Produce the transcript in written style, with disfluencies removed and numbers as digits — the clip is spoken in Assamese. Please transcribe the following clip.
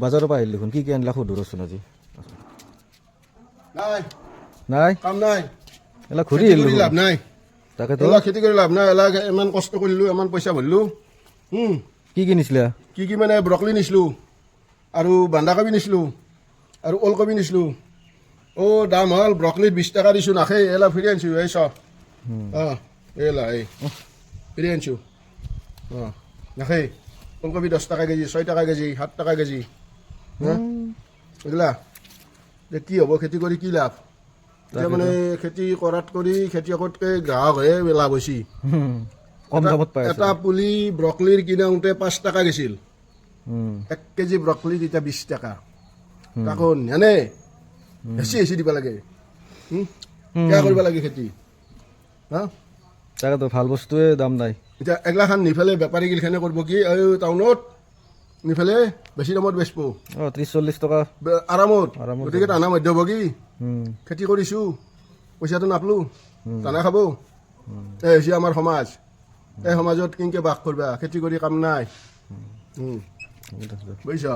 বাজাৰৰ পৰা আহিল দেখোন কি আনিলা সুধো ৰচোন আজি নাই নাই কাম নাই এলা ঘূৰি খেতি আহিল কৰি লাভ নাই তাকেতো এলা খেতি কৰি লাভ নাই এলা ইমান কষ্ট কৰিলোঁ ইমান পইচা ভৰিলোঁ কি কিনিছিলা কি মানে ব্ৰকলি নিছিলোঁ আৰু বন্ধাকবি নিছিলোঁ আৰু ওলকবি নিছিলোঁ দাম হ'ল ব্ৰকলিত 20 টকা দিছোঁ নাখে এলা ফিৰি আনিছোঁ এই চ এলা এই ফিৰি আনিছোঁ নাখে ওলকবি 10 টকা কেজি 6 টকা কেজি 7 টকা কেজি বুজিলা কি হ'ব খেতি কৰি কি লাভ এতিয়া মানে খেতি কৰাত কৰি খেতিয়কতকৈ গ্ৰাহকহে লাভ হৈছে কম দামত পাই এটা পুলি ব্ৰকলিৰ কিনাওঁতে 5 টকা গৈছিল 1 কেজি ব্ৰকলিত এতিয়া 20 টকা তাকো নেনে হেঁচি দিব লাগে কিয় কৰিব লাগে খেতি তাকেতো ভাল বস্তুৱে দাম নাই এতিয়া এগলাখান নিফালে বেপাৰীগিলাখানে কৰিব কি এই টাউনত নিফালে বেছি দামত বেচব 30-40 টকা আৰামত গতিকে টানা মধ্যভোগী খেতি কৰিছোঁ পইচাটো নাপলোঁ টানা খাব এই হৈছে আমাৰ সমাজ এই সমাজত কেনেকৈ বাস কৰিবা খেতি কৰি কাম নাই বুজিছ